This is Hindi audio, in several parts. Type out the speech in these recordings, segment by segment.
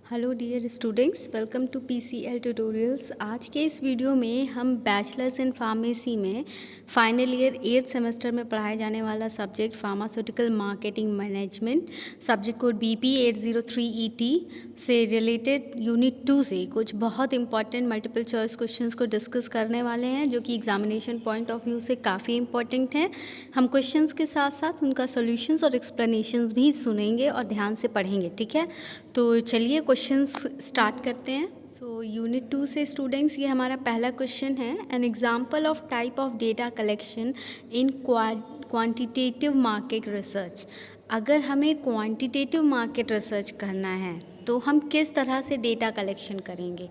Hello dear students, welcome to PCL tutorials. आज के इस वीडियो में हम बैचलर्स इन फार्मेसी में फाइनल ईयर 8th सेमेस्टर में पढ़ाए जाने वाला subject pharmaceutical marketing management, subject code BP 803ET से रिलेटेड यूनिट 2 से कुछ बहुत इंपॉर्टेंट मल्टीपल चॉइस क्वेश्चंस को डिस्कस करने वाले हैं, जो कि एग्जामिनेशन पॉइंट ऑफ व्यू से काफ़ी इंपॉर्टेंट हैं। हम क्वेश्चंस के साथ साथ उनका सॉल्यूशंस और एक्सप्लेनेशंस भी सुनेंगे और ध्यान से पढ़ेंगे, ठीक है। तो चलिए क्वेश्चंस स्टार्ट करते हैं। सो यूनिट 2 से स्टूडेंट्स, ये हमारा पहला क्वेश्चन है। An example of type of data collection in quantitative market research. अगर हमें क्वांटिटेटिव मार्केट रिसर्च करना है तो हम किस तरह से डेटा कलेक्शन करेंगे?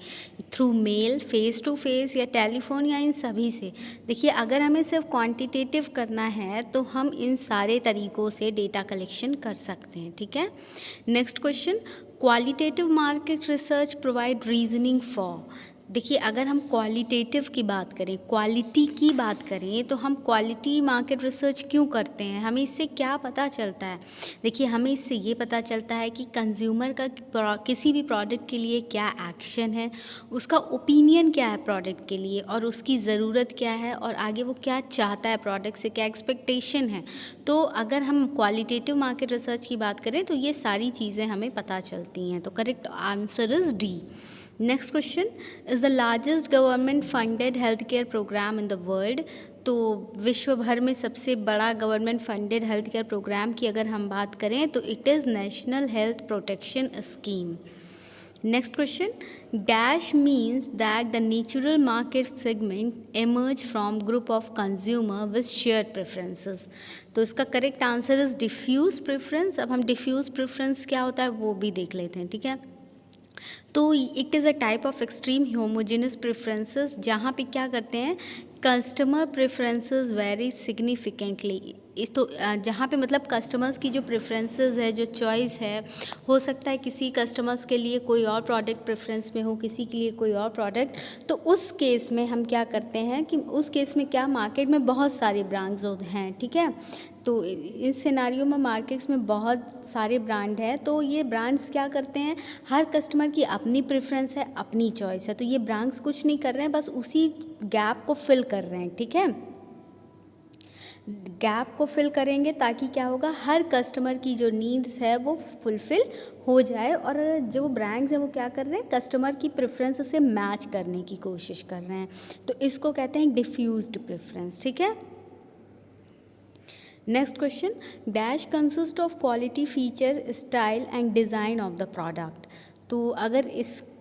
Through mail, face to face, या टेलीफोन, या इन सभी से? देखिए, अगर हमें सिर्फ क्वांटिटेटिव करना है तो हम इन सारे तरीक़ों से डेटा कलेक्शन कर सकते हैं, ठीक है। Next question, qualitative market research provide reasoning for. देखिए, अगर हम क्वालिटेटिव की बात करें, क्वालिटी की बात करें, तो हम क्वालिटी मार्केट रिसर्च क्यों करते हैं? हमें इससे क्या पता चलता है? देखिए, हमें इससे ये पता चलता है कि कंज्यूमर का किसी भी प्रोडक्ट के लिए क्या एक्शन है, उसका ओपिनियन क्या है प्रोडक्ट के लिए, और उसकी ज़रूरत क्या है, और आगे वो क्या चाहता है प्रोडक्ट से, क्या एक्सपेक्टेशन है। तो अगर हम क्वालिटेटिव मार्केट रिसर्च की बात करें तो ये सारी चीज़ें हमें पता चलती हैं। तो correct answer is D. Next question, is the largest government funded health care programme in the world. तो विश्व भर में सबसे बड़ा government funded health care programme की अगर हम बात करें तो it is national health protection scheme. Next question, dash means that the natural market segment emerge from group of consumer with shared preferences. तो इसका correct answer is diffuse preference. अब हम डिफ्यूज प्रेफरेंस क्या होता है वो भी देख लेते हैं, ठीक है। तो it is a type of extreme homogeneous preferences, जहाँ पे क्या करते हैं, कस्टमर प्रेफरेंसेस वेरी सिग्निफिकेंटली। तो जहाँ पे मतलब कस्टमर्स की जो प्रेफरेंसेस है, जो चॉइस है, हो सकता है किसी कस्टमर्स के लिए कोई और प्रोडक्ट प्रेफरेंस में हो, किसी के लिए कोई और प्रोडक्ट। तो उस केस में हम क्या करते हैं कि उस केस में क्या, मार्केट में बहुत सारे ब्रांड्स हैं, ठीक है। तो इस सिनारियो में मार्केट्स में बहुत सारे ब्रांड हैं, तो ये ब्रांड्स क्या करते हैं, हर कस्टमर की अपनी प्रेफरेंस है, अपनी चॉइस है। तो ये ब्रांड्स कुछ नहीं कर रहे हैं, बस उसी गैप को फिल कर रहे हैं, ठीक है। गैप को फिल करेंगे ताकि क्या होगा, हर कस्टमर की जो नीड्स है वो फुलफ़िल हो जाए, और जो ब्रांड्स हैं वो क्या कर रहे हैं, कस्टमर की प्रेफरेंस से मैच करने की कोशिश कर रहे हैं। तो इसको कहते हैं डिफ्यूज्ड प्रेफरेंस, ठीक है। Next question, dash consist of quality, feature, style and design of the product. तो अगर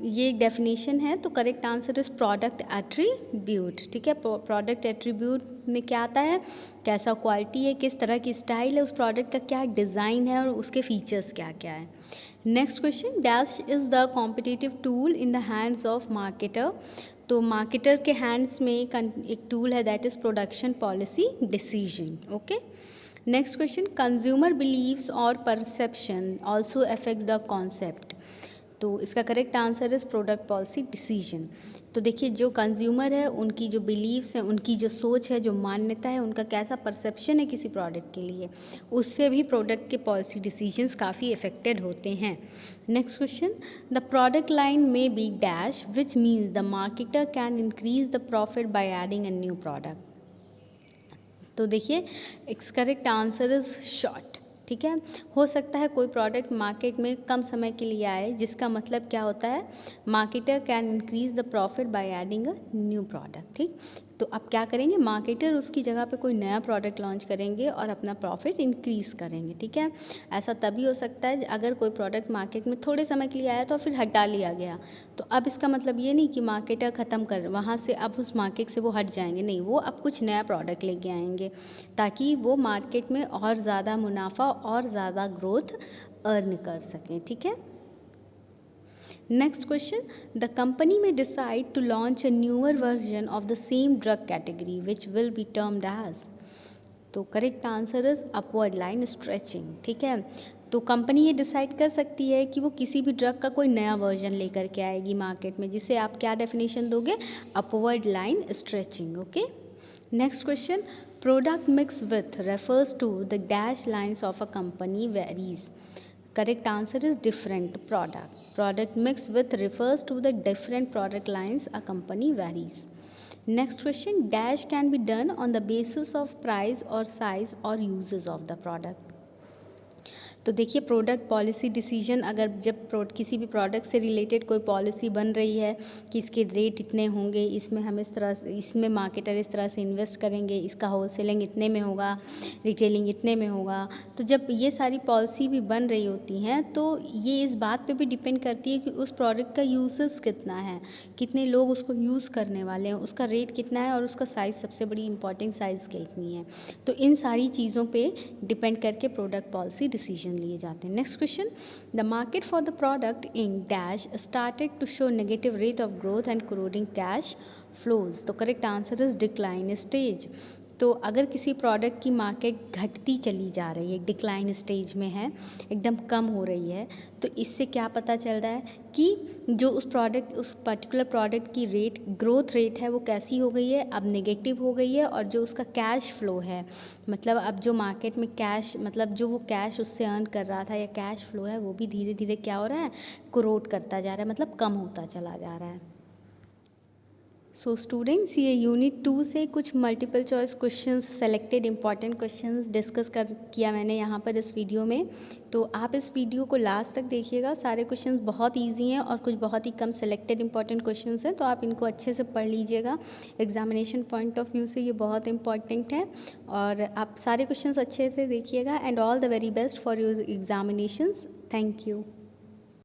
ये डेफिनेशन है तो correct answer is product attribute, ठीक है। प्रोडक्ट एट्रीब्यूट में क्या आता है, कैसा क्वालिटी है, किस तरह की स्टाइल है, उस प्रोडक्ट का क्या डिज़ाइन है, और उसके फीचर्स क्या क्या है। Next question, dash is the competitive tool in the hands of marketer. तो मार्केटर के हैंड्स में एक टूल है, that is production policy decision, okay. Next question, consumer believes और perception also affects the concept. तो इसका correct answer is product policy decision. तो देखिए, जो कंज्यूमर है उनकी जो बिलीव्स हैं, उनकी जो सोच है, जो मान्यता है, उनका कैसा परसेप्शन है किसी प्रोडक्ट के लिए, उससे भी प्रोडक्ट के पॉलिसी डिसीजंस काफ़ी अफेक्टेड होते हैं। Next question, the product line में b dash which means the marketer can increase the profit by adding a new product. तो देखिए, it's correct answer is short, ठीक है। हो सकता है कोई प्रोडक्ट मार्केट में कम समय के लिए आए, जिसका मतलब क्या होता है, marketer can increase the profit by adding a new product, ठीक। तो अब क्या करेंगे, मार्केटर उसकी जगह पे कोई नया प्रोडक्ट लॉन्च करेंगे और अपना प्रॉफिट इंक्रीज करेंगे, ठीक है। ऐसा तभी हो सकता है अगर कोई प्रोडक्ट मार्केट में थोड़े समय के लिए आया तो फिर हटा लिया गया। तो अब इसका मतलब ये नहीं कि मार्केटर ख़त्म कर वहाँ से अब उस मार्केट से वो हट जाएंगे, नहीं, वो अब कुछ नया प्रोडक्ट लेके आएंगे ताकि वो मार्केट में और ज़्यादा मुनाफा और ज़्यादा ग्रोथ अर्न कर सकें, ठीक है। नेक्स्ट क्वेश्चन, द कंपनी में decide to launch a newer version of the same drug category which will be termed as. तो correct answer is upward line stretching, ठीक है। तो कंपनी ये डिसाइड कर सकती है कि वो किसी भी ड्रग का कोई नया वर्जन लेकर के आएगी मार्केट में, जिसे आप क्या डेफिनेशन दोगे, upward line stretching, okay. Next question, product mix with refers to the dash lines of a company varies. Correct answer is different product. Product mix with refers to the different product lines a company varies. Next question, dash can be done on the basis of price or size or uses of the product. तो देखिए प्रोडक्ट पॉलिसी डिसीजन, अगर जब किसी भी प्रोडक्ट से रिलेटेड कोई पॉलिसी बन रही है कि इसके रेट इतने होंगे, इसमें हम इस तरह से, इसमें मार्केटर इस तरह से इन्वेस्ट करेंगे, इसका होलसेलिंग इतने में होगा, रिटेलिंग इतने में होगा, तो जब ये सारी पॉलिसी भी बन रही होती हैं तो ये इस बात पे भी डिपेंड करती है कि उस प्रोडक्ट का यूसेस कितना है, कितने लोग उसको यूज़ करने वाले हैं, उसका रेट कितना है और उसका साइज़, सबसे बड़ी इंपॉर्टेंट साइज़ कितनी है. तो इन सारी चीज़ों पे डिपेंड करके प्रोडक्ट पॉलिसी डिसीजन लिए जाते हैं. Next question, the market for the product in dash started to show negative rate of growth and corroding cash flows. तो correct answer is decline stage. तो अगर किसी प्रोडक्ट की मार्केट घटती चली जा रही है, डिक्लाइन स्टेज में है, एकदम कम हो रही है, तो इससे क्या पता चल रहा है कि जो उस पर्टिकुलर प्रोडक्ट की ग्रोथ रेट है वो कैसी हो गई है, अब नेगेटिव हो गई है, और जो उसका कैश फ्लो है, मतलब अब जो मार्केट में कैश, मतलब जो वो कैश उससे अर्न कर रहा था या कैश फ्लो है, वो भी धीरे धीरे क्या हो रहा है, कोरोड करता जा रहा है, मतलब कम होता चला जा रहा है. सो स्टूडेंट्स, ये यूनिट 2 से कुछ multiple choice questions, selected important questions discuss किया मैंने यहाँ पर इस वीडियो में. तो आप इस वीडियो को लास्ट तक देखिएगा. सारे क्वेश्चंस बहुत इजी हैं और कुछ बहुत ही कम सेलेक्टेड इंपॉर्टेंट क्वेश्चंस हैं, तो आप इनको अच्छे से पढ़ लीजिएगा. एग्जामिनेशन पॉइंट ऑफ व्यू से ये बहुत इंपॉर्टेंट है और आप सारे क्वेश्चंस अच्छे से देखिएगा. And all the very best for your examinations. Thank you.